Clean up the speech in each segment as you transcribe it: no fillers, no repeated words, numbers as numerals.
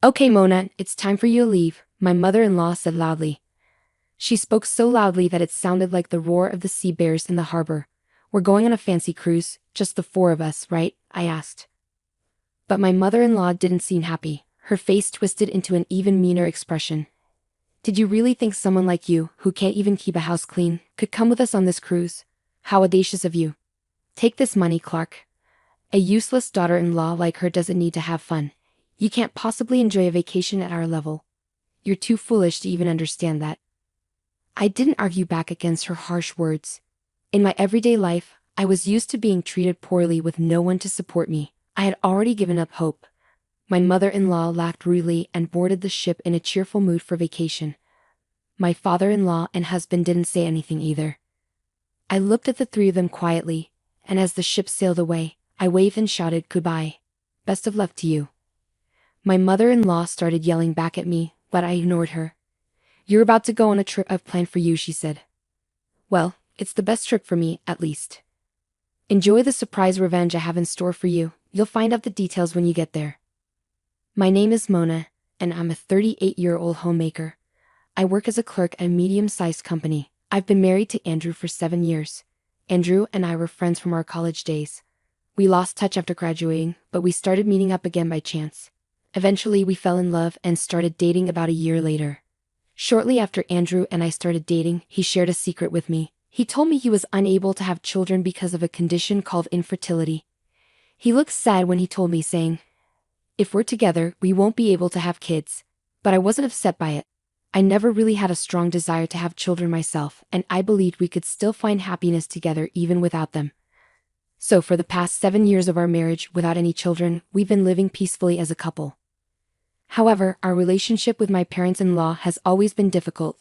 Okay, Mona, it's time for you to leave, my mother-in-law said loudly. She spoke so loudly that it sounded like the roar of the sea bears in the harbor. We're going on a fancy cruise, just the four of us, right? I asked. But my mother-in-law didn't seem happy. Her face twisted into an even meaner expression. Did you really think someone like you, who can't even keep a house clean, could come with us on this cruise? How audacious of you. Take this money, Clark. A useless daughter-in-law like her doesn't need to have fun. You can't possibly enjoy a vacation at our level. You're too foolish to even understand that. I didn't argue back against her harsh words. In my everyday life, I was used to being treated poorly with no one to support me. I had already given up hope. My mother-in-law laughed rudely and boarded the ship in a cheerful mood for vacation. My father-in-law and husband didn't say anything either. I looked at the three of them quietly, and as the ship sailed away, I waved and shouted goodbye. Best of luck to you. My mother-in-law started yelling back at me, but I ignored her. You're about to go on a trip I've planned for you, she said. Well, it's the best trip for me, at least. Enjoy the surprise revenge I have in store for you. You'll find out the details when you get there. My name is Mona, and I'm a 38-year-old homemaker. I work as a clerk at a medium-sized company. I've been married to Andrew for 7 years. Andrew and I were friends from our college days. We lost touch after graduating, but we started meeting up again by chance. Eventually, we fell in love and started dating about a year later. Shortly after Andrew and I started dating, he shared a secret with me. He told me he was unable to have children because of a condition called infertility. He looked sad when he told me, saying, "If we're together, we won't be able to have kids." But I wasn't upset by it. I never really had a strong desire to have children myself, and I believed we could still find happiness together even without them. So for the past 7 years of our marriage, without any children, we've been living peacefully as a couple. However, our relationship with my parents-in-law has always been difficult.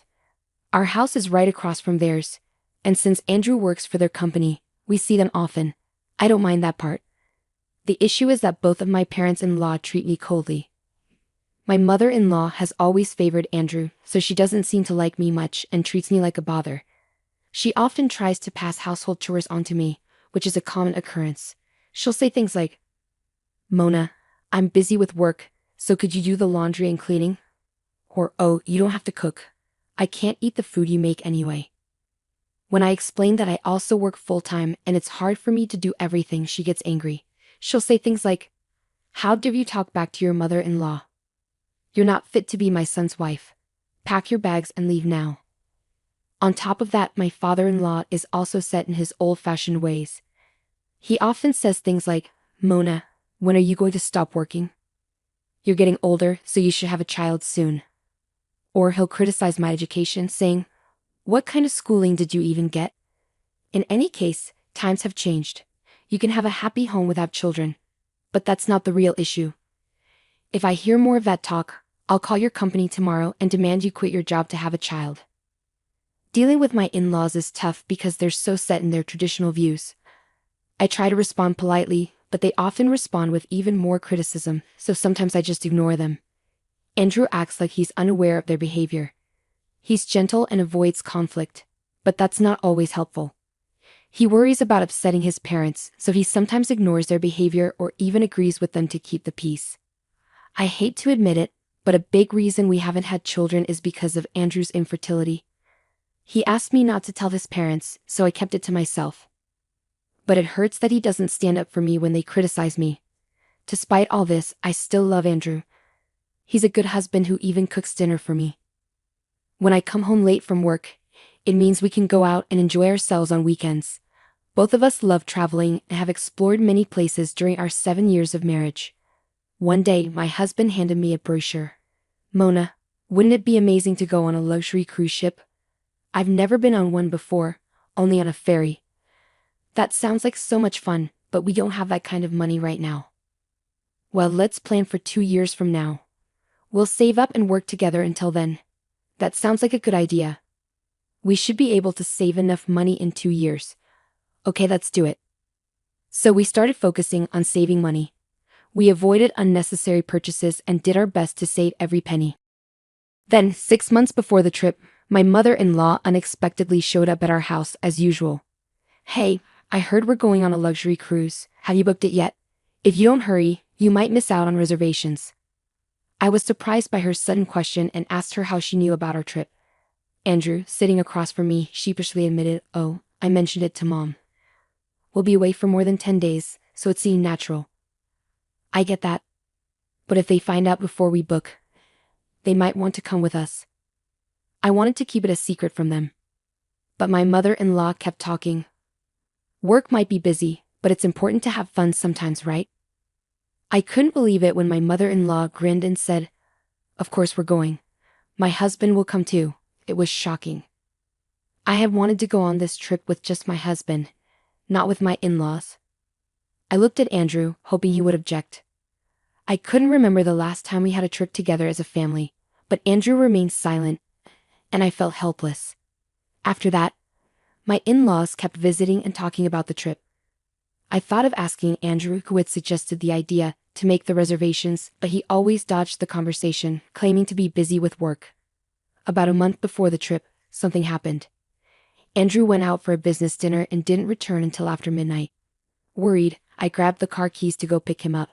Our house is right across from theirs, and since Andrew works for their company, we see them often. I don't mind that part. The issue is that both of my parents-in-law treat me coldly. My mother-in-law has always favored Andrew, so she doesn't seem to like me much and treats me like a bother. She often tries to pass household chores onto me, which is a common occurrence. She'll say things like, "Mona, I'm busy with work, so could you do the laundry and cleaning?" Or, "Oh, you don't have to cook. I can't eat the food you make anyway." When I explain that I also work full-time and it's hard for me to do everything, she gets angry. She'll say things like, "How dare you talk back to your mother-in-law? You're not fit to be my son's wife. Pack your bags and leave now." On top of that, my father-in-law is also set in his old-fashioned ways. He often says things like, "Mona, when are you going to stop working? You're getting older, so you should have a child soon." Or he'll criticize my education, saying, "What kind of schooling did you even get?" In any case, times have changed. You can have a happy home without children. But that's not the real issue. If I hear more of that talk, I'll call your company tomorrow and demand you quit your job to have a child. Dealing with my in-laws is tough because they're so set in their traditional views. I try to respond politely, but they often respond with even more criticism, so sometimes I just ignore them. Andrew acts like he's unaware of their behavior. He's gentle and avoids conflict, but that's not always helpful. He worries about upsetting his parents, so he sometimes ignores their behavior or even agrees with them to keep the peace. I hate to admit it, but a big reason we haven't had children is because of Andrew's infertility. He asked me not to tell his parents, so I kept it to myself. But it hurts that he doesn't stand up for me when they criticize me. Despite all this, I still love Andrew. He's a good husband who even cooks dinner for me. When I come home late from work, it means we can go out and enjoy ourselves on weekends. Both of us love traveling and have explored many places during our 7 years of marriage. One day, my husband handed me a brochure. "Mona, wouldn't it be amazing to go on a luxury cruise ship? I've never been on one before, only on a ferry." That sounds like so much fun, but we don't have that kind of money right now. Well, let's plan for 2 years from now. We'll save up and work together until then. That sounds like a good idea. We should be able to save enough money in 2 years. Okay, let's do it. So we started focusing on saving money. We avoided unnecessary purchases and did our best to save every penny. Then, 6 months before the trip, my mother-in-law unexpectedly showed up at our house as usual. "Hey, I heard we're going on a luxury cruise. Have you booked it yet? If you don't hurry, you might miss out on reservations." I was surprised by her sudden question and asked her how she knew about our trip. Andrew, sitting across from me, sheepishly admitted, "Oh, I mentioned it to Mom. We'll be away for more than 10 days, so it seemed natural." "I get that. But if they find out before we book, they might want to come with us." I wanted to keep it a secret from them. But my mother-in-law kept talking. "Work might be busy, but it's important to have fun sometimes, right?" I couldn't believe it when my mother-in-law grinned and said, "Of course we're going. My husband will come too." It was shocking. I had wanted to go on this trip with just my husband, not with my in-laws. I looked at Andrew, hoping he would object. I couldn't remember the last time we had a trip together as a family, but Andrew remained silent, and I felt helpless. After that, my in-laws kept visiting and talking about the trip. I thought of asking Andrew, who had suggested the idea, to make the reservations, but he always dodged the conversation, claiming to be busy with work. About a month before the trip, something happened. Andrew went out for a business dinner and didn't return until after midnight. Worried, I grabbed the car keys to go pick him up.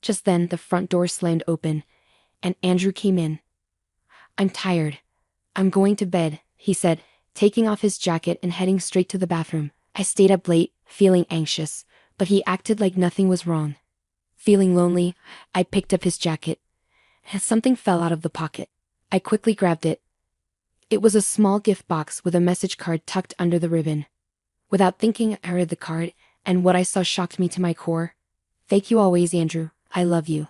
Just then, the front door slammed open, and Andrew came in. "I'm tired. I'm going to bed," he said, taking off his jacket and heading straight to the bathroom. I stayed up late, feeling anxious, but he acted like nothing was wrong. Feeling lonely, I picked up his jacket. Something fell out of the pocket. I quickly grabbed it. It was a small gift box with a message card tucked under the ribbon. Without thinking, I read the card, and what I saw shocked me to my core. "Thank you always, Andrew. I love you."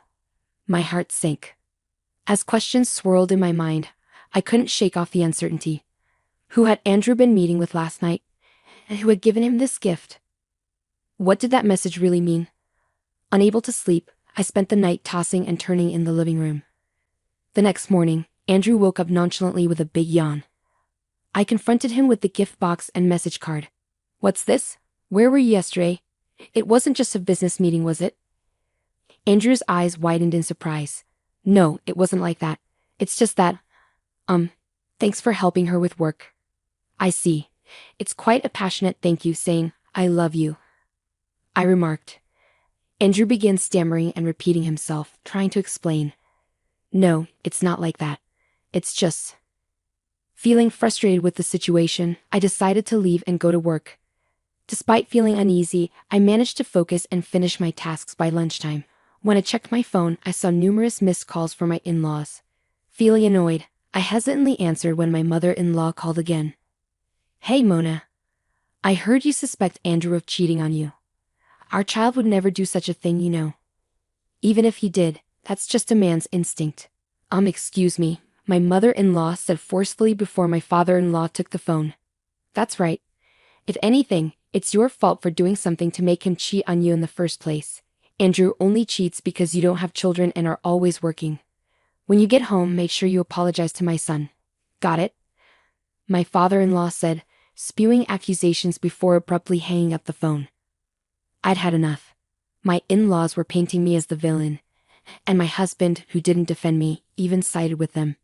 My heart sank. As questions swirled in my mind, I couldn't shake off the uncertainty. Who had Andrew been meeting with last night? And who had given him this gift? What did that message really mean? Unable to sleep, I spent the night tossing and turning in the living room. The next morning, Andrew woke up nonchalantly with a big yawn. I confronted him with the gift box and message card. "What's this? Where were you yesterday? It wasn't just a business meeting, was it?" Andrew's eyes widened in surprise. "No, it wasn't like that. It's just that, thanks for helping her with work." "I see. It's quite a passionate thank you saying, 'I love you,'" I remarked. Andrew began stammering and repeating himself, trying to explain. "No, it's not like that. It's just..." Feeling frustrated with the situation, I decided to leave and go to work. Despite feeling uneasy, I managed to focus and finish my tasks by lunchtime. When I checked my phone, I saw numerous missed calls from my in-laws. Feeling annoyed, I hesitantly answered when my mother-in-law called again. "Hey, Mona. I heard you suspect Andrew of cheating on you. Our child would never do such a thing, you know. Even if he did, that's just a man's instinct." Excuse me," my mother-in-law said forcefully before my father-in-law took the phone. "That's right. If anything, it's your fault for doing something to make him cheat on you in the first place. Andrew only cheats because you don't have children and are always working. When you get home, make sure you apologize to my son. Got it?" My father-in-law said, spewing accusations before abruptly hanging up the phone. I'd had enough. My in-laws were painting me as the villain, and my husband, who didn't defend me, even sided with them.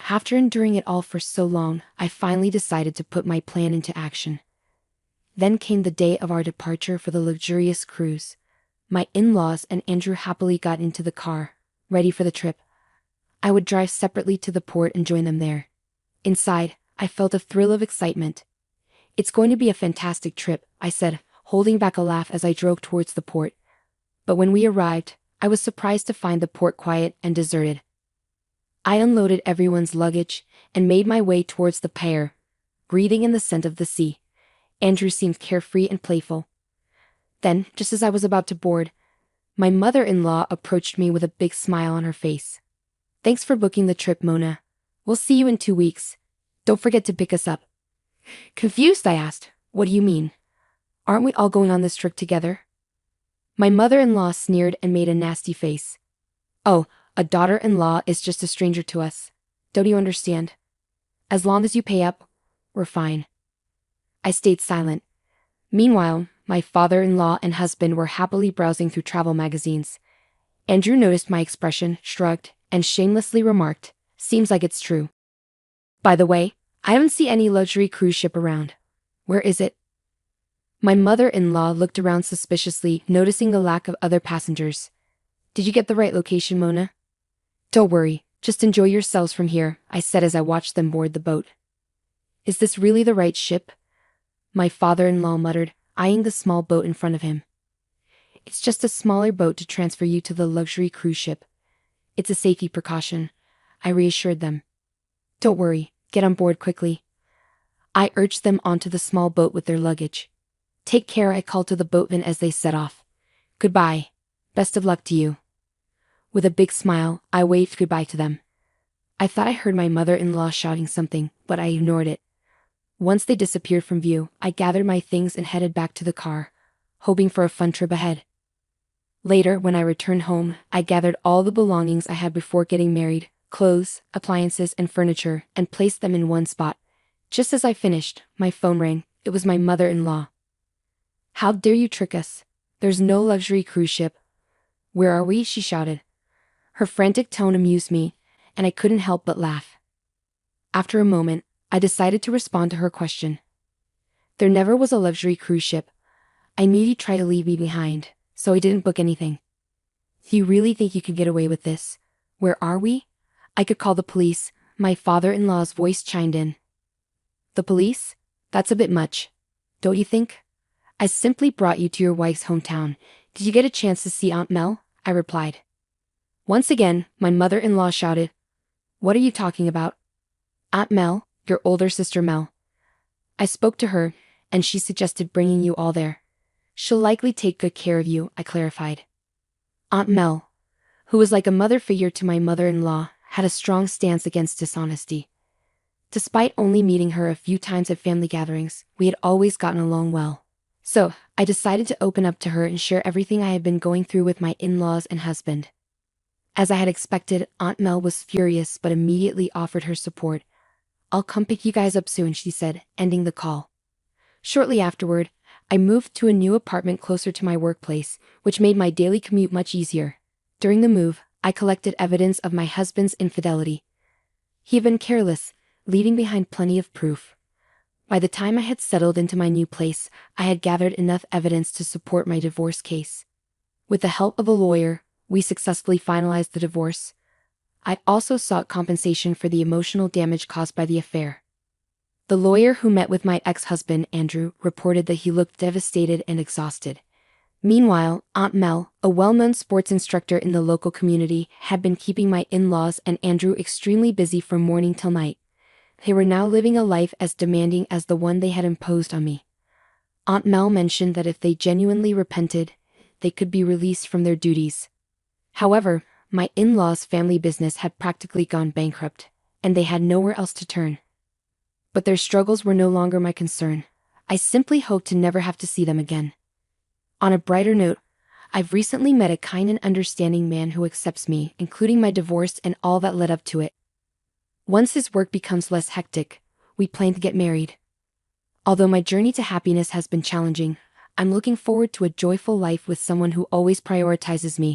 After enduring it all for so long, I finally decided to put my plan into action. Then came the day of our departure for the luxurious cruise. My in-laws and Andrew happily got into the car, ready for the trip. I would drive separately to the port and join them there. Inside, I felt a thrill of excitement. "It's going to be a fantastic trip," I said, holding back a laugh as I drove towards the port. But when we arrived, I was surprised to find the port quiet and deserted. I unloaded everyone's luggage and made my way towards the pier, breathing in the scent of the sea. Andrew seemed carefree and playful. Then, just as I was about to board, my mother-in-law approached me with a big smile on her face. "Thanks for booking the trip, Mona. We'll see you in 2 weeks. Don't forget to pick us up." Confused, I asked, "What do you mean? Aren't we all going on this trip together?" My mother-in-law sneered and made a nasty face. "Oh, a daughter-in-law is just a stranger to us. Don't you understand? As long as you pay up, we're fine." I stayed silent. Meanwhile, my father-in-law and husband were happily browsing through travel magazines. Andrew noticed my expression, shrugged, and shamelessly remarked, "Seems like it's true. By the way, I haven't seen any luxury cruise ship around. Where is it?" My mother-in-law looked around suspiciously, noticing the lack of other passengers. "Did you get the right location, Mona?" Don't worry, just enjoy yourselves from here, I said as I watched them board the boat. Is this really the right ship? My father-in-law muttered, eyeing the small boat in front of him. It's just a smaller boat to transfer you to the luxury cruise ship. It's a safety precaution, I reassured them. Don't worry, get on board quickly. I urged them onto the small boat with their luggage. Take care, I called to the boatmen as they set off. Goodbye. Best of luck to you. With a big smile, I waved goodbye to them. I thought I heard my mother-in-law shouting something, but I ignored it. Once they disappeared from view, I gathered my things and headed back to the car, hoping for a fun trip ahead. Later, when I returned home, I gathered all the belongings I had before getting married, clothes, appliances, and furniture, and placed them in one spot. Just as I finished, my phone rang. It was my mother-in-law. How dare you trick us? There's no luxury cruise ship. Where are we? She shouted. Her frantic tone amused me, and I couldn't help but laugh. After a moment, I decided to respond to her question. There never was a luxury cruise ship. I knew you'd try to leave me behind, so I didn't book anything. Do you really think you could get away with this? Where are we? I could call the police, my father-in-law's voice chimed in. The police? That's a bit much. Don't you think? I simply brought you to your wife's hometown. Did you get a chance to see Aunt Mel? I replied. Once again, my mother-in-law shouted. What are you talking about? Aunt Mel, your older sister Mel. I spoke to her, and she suggested bringing you all there. She'll likely take good care of you, I clarified. Aunt Mel, who was like a mother figure to my mother-in-law, had a strong stance against dishonesty. Despite only meeting her a few times at family gatherings, we had always gotten along well. So, I decided to open up to her and share everything I had been going through with my in-laws and husband. As I had expected, Aunt Mel was furious but immediately offered her support. I'll come pick you guys up soon, she said, ending the call. Shortly afterward, I moved to a new apartment closer to my workplace, which made my daily commute much easier. During the move, I collected evidence of my husband's infidelity. He had been careless, leaving behind plenty of proof. By the time I had settled into my new place, I had gathered enough evidence to support my divorce case. With the help of a lawyer, we successfully finalized the divorce. I also sought compensation for the emotional damage caused by the affair. The lawyer who met with my ex-husband, Andrew, reported that he looked devastated and exhausted. Meanwhile, Aunt Mel, a well-known sports instructor in the local community, had been keeping my in-laws and Andrew extremely busy from morning till night. They were now living a life as demanding as the one they had imposed on me. Aunt Mel mentioned that if they genuinely repented, they could be released from their duties. However, my in-laws' family business had practically gone bankrupt, and they had nowhere else to turn. But their struggles were no longer my concern. I simply hoped to never have to see them again. On a brighter note, I've recently met a kind and understanding man who accepts me, including my divorce and all that led up to it. Once his work becomes less hectic, we plan to get married. Although my journey to happiness has been challenging, I'm looking forward to a joyful life with someone who always prioritizes me.